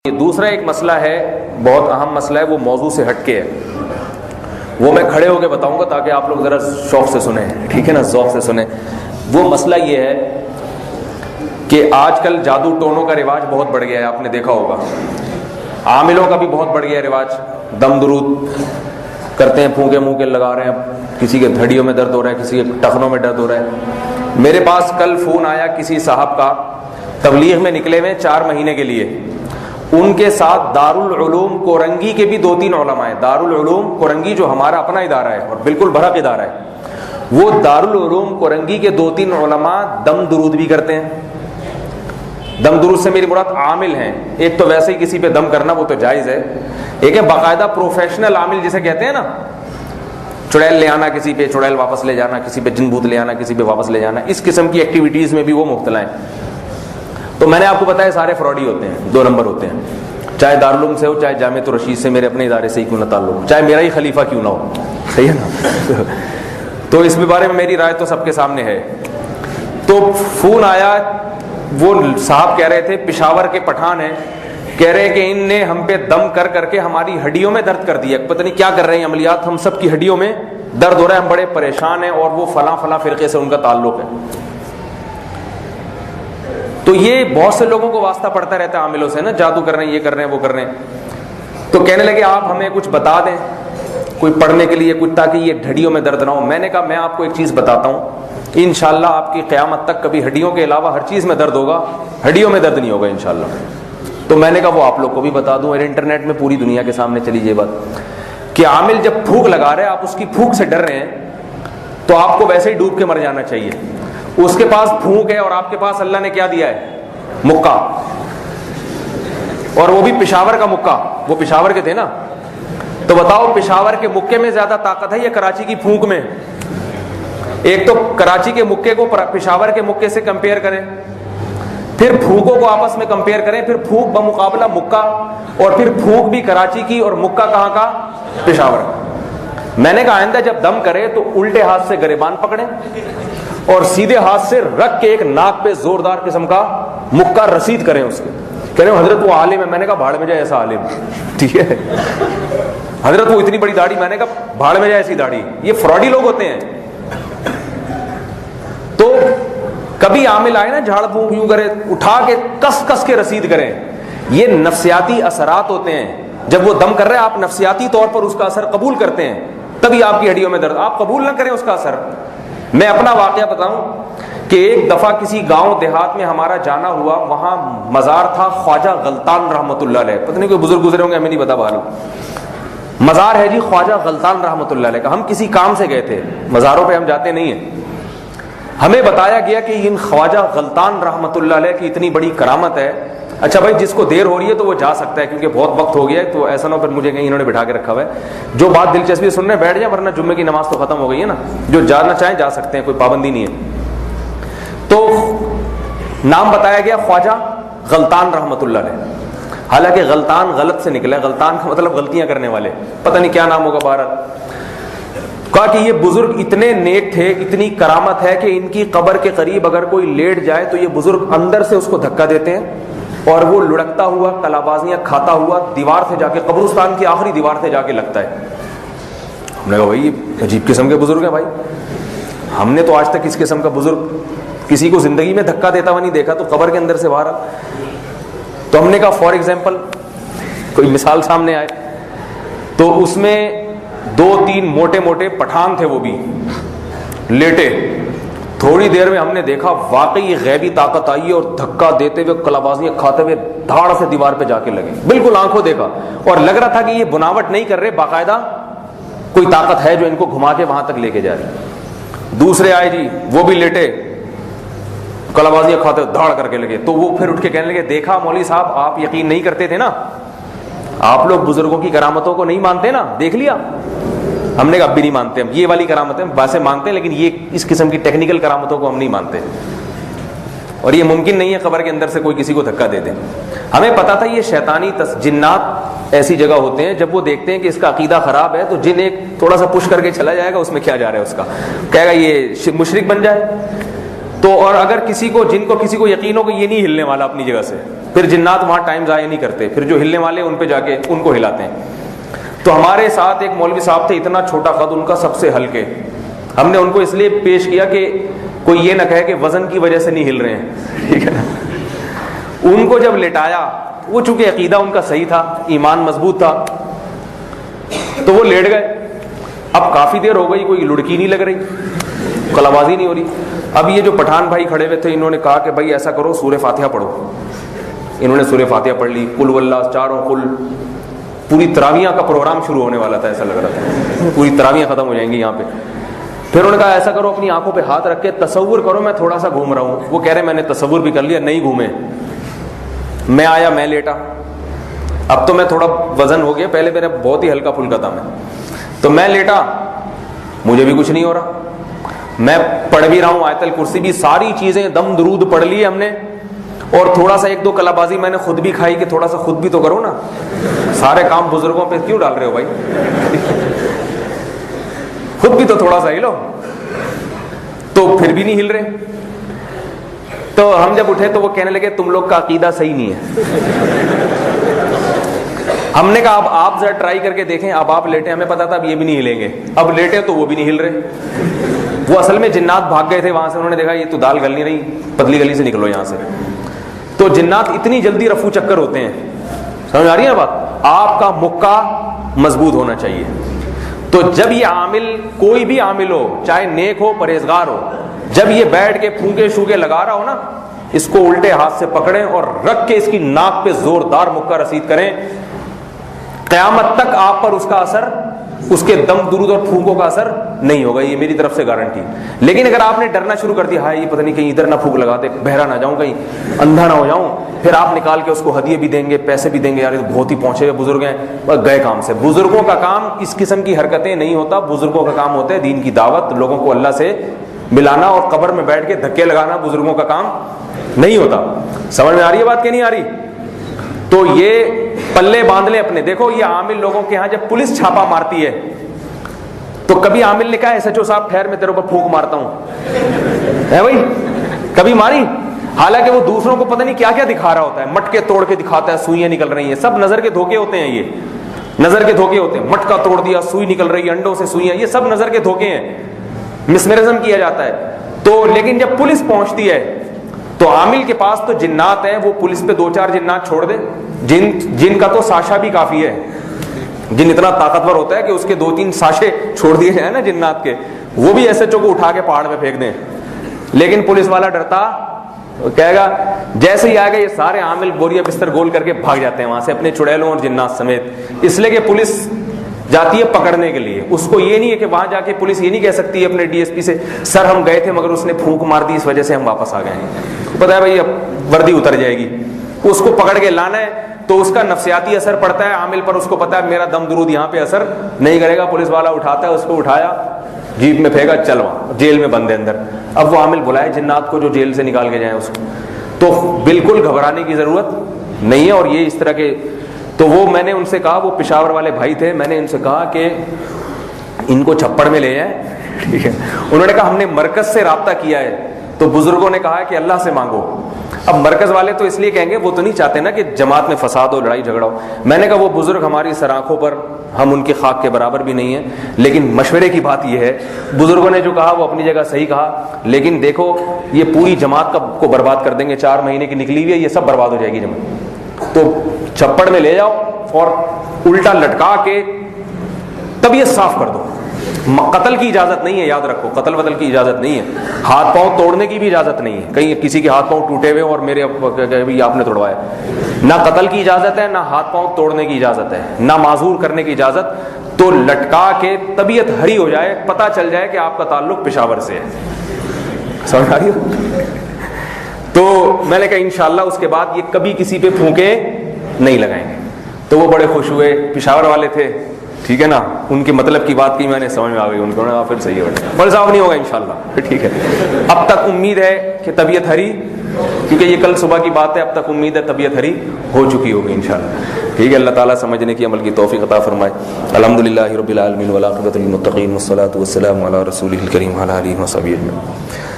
یہ دوسرا ایک مسئلہ ہے، بہت اہم مسئلہ ہے، وہ موضوع سے ہٹ کے ہے، وہ میں کھڑے ہو کے بتاؤں گا تاکہ آپ لوگ ذرا شوق سے سنیں، ٹھیک ہے نا، ذوق سے سنیں۔ وہ مسئلہ یہ ہے کہ آج کل جادو ٹونوں کا رواج بہت بڑھ گیا ہے، آپ نے دیکھا ہوگا، عاملوں کا بھی بہت بڑھ گیا ہے رواج، دم درود کرتے ہیں، پھونکے منہ لگا رہے ہیں، کسی کے دھڑیوں میں درد ہو رہا ہے، کسی کے ٹخنوں میں درد ہو رہا ہے۔ میرے پاس کل فون آیا کسی صاحب کا، تبلیغ میں نکلے ہوئے 4 مہینے کے لیے، ان کے ساتھ دارالعلوم کورنگی کے بھی 2-3 علماء ہیں۔ دارالعلوم کورنگی جو ہمارا اپنا ادارہ ہے اور بالکل بھرک ادارہ ہے، وہ دارالعلوم کورنگی کے 2-3 علماء دم درود بھی کرتے ہیں۔ دم درود سے میری مراد عامل ہیں، ایک تو ویسے ہی کسی پہ دم کرنا وہ تو جائز ہے، ایک ہے باقاعدہ پروفیشنل عامل جسے کہتے ہیں نا، چڑیل لے آنا کسی پہ، چڑیل واپس لے جانا کسی پہ، جن بھوت لے آنا کسی پہ واپس لے جانا، اس قسم کی ایکٹیویٹیز میں بھی وہ مبتلا ہیں۔ تو میں نے آپ کو بتایا سارے فراڈی ہوتے ہیں، 2 نمبر ہوتے ہیں، چاہے دارالعلوم سے ہو، چاہے جامعۃ الرشید سے، میرے اپنے ادارے سے ہی کیوں نہ تعلق ہو، چاہے میرا ہی خلیفہ کیوں نہ ہو، صحیح ہے نا۔ تو اس بارے میں میری رائے تو سب کے سامنے ہے۔ تو فون آیا، وہ صاحب کہہ رہے تھے، پشاور کے پٹھان ہیں، کہہ رہے کہ ان نے ہم پہ دم کر کر کے ہماری ہڈیوں میں درد کر دیا، پتہ نہیں کیا کر رہے ہیں عملیات، ہم سب کی ہڈیوں میں درد ہو رہا ہے، ہم بڑے پریشان ہیں، اور وہ فلاں فلاں فرقے سے ان کا تعلق ہے۔ تو یہ بہت سے لوگوں کو واسطہ پڑتا رہتا ہے عاملوں سے نا، جادو کر رہے ہیں، یہ کر رہے ہیں، وہ کر رہے ہیں۔ تو کہنے لگے آپ ہمیں کچھ بتا دیں کوئی پڑھنے کے لیے کچھ، تاکہ یہ ہڈیوں میں درد نہ ہو۔ میں نے کہا میں آپ کو ایک چیز بتاتا ہوں، انشاءاللہ آپ کی قیامت تک کبھی ہڈیوں کے علاوہ ہر چیز میں درد ہوگا، ہڈیوں میں درد نہیں ہوگا انشاءاللہ۔ تو میں نے کہا وہ آپ لوگ کو بھی بتا دوں، اور انٹرنیٹ میں پوری دنیا کے سامنے چلی یہ بات کہ عامل جب پھونک لگا رہے ہیں، آپ اس کی پھونک سے ڈر رہے ہیں، تو آپ کو ویسے ہی ڈوب کے مر جانا چاہیے۔ اس کے پاس پھونک ہے اور آپ کے پاس اللہ نے کیا دیا ہے؟ مکہ، اور وہ بھی پشاور کا مکہ، وہ پشاور کے تھے نا۔ تو بتاؤ پشاور کے مکے میں زیادہ طاقت ہے یا کراچی کی پھونک میں؟ ایک تو کراچی کے مکے کو پشاور کے مکے سے کمپیئر کریں، پھر پھونکوں کو آپس میں کمپیئر کریں، پھر پھونک بمقابلہ مکہ، اور پھر پھونک بھی کراچی کی اور مکہ کہاں کا؟ پشاور کا۔ میں نے کہا آئندہ جب دم کرے تو الٹے ہاتھ سے گریبان پکڑیں اور سیدھے ہاتھ سے رکھ کے ایک ناک پہ زوردار قسم کا مکہ رسید کریں اس کے۔ کہہ رہے حضرت وہ عالم ہے، میں نے کہا بھاڑ میں جائے ایسا عالم، ٹھیک ہے حضرت وہ اتنی بڑی داڑھی، میں نے کہا بھاڑ میں جائے ایسی داڑھی، یہ فراڈی لوگ ہوتے ہیں۔ تو کبھی عامل آئے نا جھاڑ پھونک یوں کرے، اٹھا کے کس کس کے رسید کریں، یہ نفسیاتی اثرات ہوتے ہیں۔ جب وہ دم کر رہے ہیں آپ نفسیاتی طور پر اس کا اثر قبول کرتے ہیں، تبھی آپ کی ہڈیوں میں درد، آپ قبول نہ کریں اس کا اثر۔ میں اپنا واقعہ بتاؤں کہ ایک دفعہ کسی گاؤں دیہات میں ہمارا جانا ہوا، وہاں مزار تھا خواجہ غلطان رحمۃ اللہ علیہ، پتہ نہیں کوئی بزرگ گزرے ہوں گے، ہمیں نہیں پتا، بہرحال مزار ہے جی خواجہ غلطان رحمۃ اللہ علیہ کا۔ ہم کسی کام سے گئے تھے، مزاروں پہ ہم جاتے نہیں ہیں۔ ہمیں بتایا گیا کہ ان خواجہ غلطان رحمۃ اللہ علیہ کی اتنی بڑی کرامت ہے، اچھا بھائی جس کو دیر ہو رہی ہے تو وہ جا سکتا ہے کیونکہ بہت وقت ہو گیا ہے، تو ایسا نہ ہو پھر مجھے کہیں انہوں نے بٹھا کے رکھا ہوا ہے، جو بات دلچسپی سن رہے ہیں بیٹھ جائیں، ورنہ جمعے کی نماز تو ختم ہو گئی ہے نا، جو جانا چاہیں جا سکتے ہیں، کوئی پابندی نہیں ہے۔ تو نام بتایا گیا خواجہ غلطان رحمۃ اللہ علیہ، حالانکہ غلطان غلط سے نکلا ہے، غلطان کا مطلب غلطیاں کرنے والے، پتہ نہیں کیا نام ہوگا، بہرحال کہا کہ یہ بزرگ اتنے نیک تھے، اتنی کرامت ہے کہ ان کی قبر کے قریب اگر کوئی لیٹ جائے تو یہ بزرگ اندر سے اس کو دھکا دیتے ہیں، اور وہ لڑکتا ہوا کلابازیاں کھاتا ہوا دیوار سے جا کے، قبرستان کی آخری دیوار سے جا کے لگتا ہے۔ ہم نے کہا بھائی عجیب قسم کے بزرگ ہیں بھائی، ہم نے تو آج تک اس قسم کا بزرگ کسی کو زندگی میں دھکا دیتا ہوا نہیں دیکھا، تو قبر کے اندر سے باہر۔ تو ہم نے کہا فار ایگزامپل کوئی مثال سامنے آئے، تو اس میں 2-3 موٹے موٹے پٹھان تھے، وہ بھی لیٹے، تھوڑی دیر میں ہم نے دیکھا واقعی غیبی طاقت آئی اور دھکا دیتے ہوئے کلابازیاں کھاتے ہوئے دھاڑ سے دیوار پہ جا کے لگے، بالکل آنکھوں دیکھا، اور لگ رہا تھا کہ یہ بناوٹ نہیں کر رہے، باقاعدہ کوئی طاقت ہے جو ان کو گھما کے وہاں تک لے کے جا رہی۔ دوسرے آئے جی، وہ بھی لیٹے، کلابازیاں کھاتے ہوئے دھاڑ کر کے لگے، تو وہ پھر اٹھ کے کہنے لگے دیکھا مولوی صاحب آپ یقین نہیں کرتے تھے نا، آپ لوگ بزرگوں کی کرامتوں کو نہیں مانتے نا، دیکھ لیا۔ ہم نے کہا اب بھی نہیں مانتے، ہم یہ والی کرامتیں ویسے مانتے ہیں، لیکن یہ اس قسم کی ٹیکنیکل کرامتوں کو ہم نہیں مانتے، اور یہ ممکن نہیں ہے قبر کے اندر سے کوئی کسی کو دھکا دے دے۔ ہمیں پتا تھا یہ شیطانی جنات ایسی جگہ ہوتے ہیں، جب وہ دیکھتے ہیں کہ اس کا عقیدہ خراب ہے تو جن ایک تھوڑا سا پش کر کے چلا جائے گا، اس میں کیا جا رہا ہے، اس کا کہے گا یہ مشرک بن جائے، تو اور اگر کسی کو یقین ہو کہ یہ نہیں ہلنے والا اپنی جگہ سے، پھر جنات وہاں ٹائم ضائع نہیں کرتے، پھر جو ہلنے والے ان پہ جا کے ان کو ہلاتے ہیں. تو ہمارے ساتھ ایک مولوی صاحب تھے، اتنا چھوٹا قد ان کا، سب سے ہلکے. ہم نے ان کو اس لیے پیش کیا کہ کوئی یہ نہ کہے کہ وزن کی وجہ سے نہیں ہل رہے ہیں، ٹھیک ہے نا. ان کو جب لٹایا، وہ چونکہ عقیدہ ان کا صحیح تھا، ایمان مضبوط تھا، تو وہ لیٹ گئے. اب کافی دیر ہو گئی، کوئی لڑکی نہیں لگ رہی، کلابازی نہیں ہو رہی. اب یہ جو پٹھان بھائی کھڑے ہوئے تھے، انہوں نے کہا کہ بھائی ایسا کرو سورہ فاتحہ پڑھو. انہوں نے سورہ فاتحہ پڑھ لی، قل واللہ، چاروں قل. پوری تراویحاں کا پروگرام شروع ہونے والا تھا، ایسا لگ رہا تھا پوری تراویحاں ختم ہو جائیں گی یہاں پہ. پھر انہوں نے کہا ایسا کرو اپنی آنکھوں پہ ہاتھ رکھ کے تصور کرو میں تھوڑا سا گھوم رہا ہوں. وہ کہہ رہے میں نے تصور بھی کر لیا، نہیں گھومے. میں آیا، میں لیٹا. اب تو میں تھوڑا وزن ہو گیا، پہلے میرا بہت ہی ہلکا پھلکا تھا میں. تو میں لیٹا، مجھے بھی کچھ نہیں ہو رہا. میں پڑھ بھی رہا ہوں آیت الکرسی بھی، ساری چیزیں دم درود پڑھ لی ہم نے، اور تھوڑا سا ایک دو کلا بازی میں نے خود بھی کھائی کہ تھوڑا سا خود بھی تو کرو نا، سارے کام بزرگوں پہ کیوں ڈال رہے ہو بھائی، خود بھی تو تھوڑا سا ہلو. تو پھر بھی نہیں ہل رہے. تو ہم جب اٹھے تو وہ کہنے لگے تم لوگ کا عقیدہ صحیح نہیں ہے. ہم نے کہا اب آپ ذرا ٹرائی کر کے دیکھیں. اب آپ لیٹے، ہمیں پتا تھا اب یہ بھی نہیں ہلیں گے. اب لیٹے تو وہ بھی نہیں ہل رہے. وہ اصل میں جنات بھاگ گئے تھے وہاں سے، انہوں نے دیکھا یہ تو دال گل نہیں رہی، پتلی گلی سے نکلو یہاں سے. تو جنات اتنی جلدی رفو چکر ہوتے ہیں، سمجھ آ رہی ہے بات. آپ کا مکہ مضبوط ہونا چاہیے. تو جب یہ عامل، کوئی بھی عامل ہو، چاہے نیک ہو پرہیزگار ہو، جب یہ بیٹھ کے پھونکے شوکے لگا رہا ہو نا، اس کو الٹے ہاتھ سے پکڑیں اور رکھ کے اس کی ناک پہ زوردار مکہ رسید کریں. قیامت تک آپ پر اس کا اثر، اس کے دم درود اور پھونکوں کا اثر نہیں ہوگا، یہ میری طرف سے گارنٹی. لیکن اگر آپ نے ڈرنا شروع کر دیا، ہائے یہ پتہ نہیں کہیں ادھر نہ پھونک لگا دے، بہرا نہ جاؤں، کہیں اندھا نہ ہو جاؤں، پھر آپ نکال کے اس کو ہدیے بھی دیں گے، پیسے بھی دیں گے، یار بہت ہی پہنچے ہوئے بزرگ ہیں، بس گئے کام سے. بزرگوں کا کام اس قسم کی حرکتیں نہیں ہوتا. بزرگوں کا کام ہوتا ہے دین کی دعوت، لوگوں کو اللہ سے ملانا، اور قبر میں بیٹھ کے دھکے لگانا بزرگوں کا کام نہیں ہوتا. سمجھ میں آ رہی ہے بات کہ نہیں آ رہی؟ تو یہ پلے باندھ لیں اپنے. دیکھو یہ عامل لوگوں کے ہاں جب پولیس چھاپا مارتی ہے تو کبھی عامل نے کہا ایس ایچ او صاحب ٹھہر میں تیرے اوپر پھونک مارتا ہوں، ہے بھائی؟ کبھی ماری؟ حالانکہ وہ دوسروں کو پتہ نہیں کیا کیا دکھا رہا ہوتا ہے، مٹکے توڑ کے دکھاتا ہے، سوئیاں نکل رہی ہیں. سب نظر کے دھوکے ہوتے ہیں، یہ نظر کے دھوکے ہوتے ہیں. مٹکا توڑ دیا، سوئی نکل رہی ہے، انڈوں سے سوئیاں، یہ سب نظر کے دھوکے ہیں، مسمرزم کیا جاتا ہے. تو لیکن جب پولیس پہنچتی ہے تو عامل کے پاس تو جنات ہیں، وہ پولیس پہ 2-4 جنات چھوڑ دے. جن کا تو ساشا بھی کافی ہے. جن اتنا طاقتور ہوتا ہے کہ اس کے 2-3 ساشے چھوڑ دیے جائیں نا جنات کے، وہ بھی ایسے چوکو اٹھا کے پہاڑ پہ پھینک دیں. لیکن پولیس والا ڈرتا، وہ کہے گا جیسے ہی آئے گا یہ سارے عامل بوریا بستر گول کر کے بھاگ جاتے ہیں وہاں سے اپنے چڑیلوں اور جنات سمیت. اس لیے کہ پولیس جاتی ہے پکڑنے کے لیے. اس کو یہ نہیں ہے کہ وہاں جا کے پولیس یہ نہیں کہہ سکتی اپنے ڈی ایس پی سے سر ہم گئے تھے مگر اس نے پھونک مار دی اس وجہ سے ہم واپس آ گئے ہیں. پتا ہے بھائی اب وردی اتر جائے گی. اس کو پکڑ کے لانا ہے تو اس کا نفسیاتی اثر پڑتا ہے عامل پر. اس کو پتا ہے میرا دم درود یہاں پہ اثر نہیں کرے گا. پولیس والا اٹھاتا ہے، اس کو اٹھایا، جیپ میں پھینکا، چل وہاں جیل میں بند ہے اندر. اب وہ عامل بلائے جنات کو جو جیل سے نکال کے جائیں اس کو. تو بالکل گھبرانے کی ضرورت نہیں ہے. اور یہ اس طرح کے، تو وہ میں نے ان سے کہا، وہ پشاور والے بھائی تھے، میں نے ان سے کہا کہ ان کو چھپڑ میں لے جائیں. ٹھیک ہے. انہوں نے کہا ہم نے مرکز سے رابطہ کیا ہے. تو بزرگوں نے کہا کہ اللہ سے مانگو. اب مرکز والے تو اس لیے کہیں گے، وہ تو نہیں چاہتے نا کہ جماعت میں فساد ہو، لڑائی جھگڑا ہو. میں نے کہا وہ بزرگ ہماری سر آنکھوں پر، ہم ان کی خاک کے برابر بھی نہیں ہیں. لیکن مشورے کی بات یہ ہے، بزرگوں نے جو کہا وہ اپنی جگہ صحیح کہا. لیکن دیکھو یہ پوری جماعت کو برباد کر دیں گے. 4 مہینے کی نکلی ہوئی ہے، یہ سب برباد ہو جائے گی جماعت. تو چھپڑ میں لے جاؤ اور الٹا لٹکا کے طبیعت صاف کر دو. قتل کی اجازت نہیں ہے، یاد رکھو، قتل وتل کی اجازت نہیں ہے. ہاتھ پاؤں توڑنے کی بھی اجازت نہیں ہے. کہیں کسی کے ہاتھ پاؤں ٹوٹے ہوئے اور میرے آپ نے توڑوایا، نہ قتل کی اجازت ہے، نہ ہاتھ پاؤں توڑنے کی اجازت ہے، نہ معذور کرنے کی اجازت. تو لٹکا کے طبیعت ہری ہو جائے، پتہ چل جائے کہ آپ کا تعلق پشاور سے ہے. سمجھ آ رہی ہو؟ تو میں نے کہا انشاءاللہ اس کے بعد یہ کبھی کسی پہ پھونکے نہیں لگائیں گے. تو وہ بڑے خوش ہوئے، پشاور والے تھے، ٹھیک ہے نا. ان کے مطلب کی بات کی میں نے سمجھ میں آ گئی. ان کو پھر صحیح ہے، فلسفہ نہیں ہوگا انشاءاللہ. ٹھیک ہے. اب تک امید ہے کہ طبیعت ہری، کیونکہ یہ کل صبح کی بات ہے، اب تک امید ہے طبیعت ہری ہو چکی ہوگی انشاءاللہ. ٹھیک ہے. اللہ تعالیٰ سمجھنے کی، عمل کی توفیق عطا فرمائے. الحمدللہ رب العالمین والعاقبۃ للمتقین والصلاۃ والسلام علی رسولہ الکریم وعلی آلہ وصحبہ اجمعین.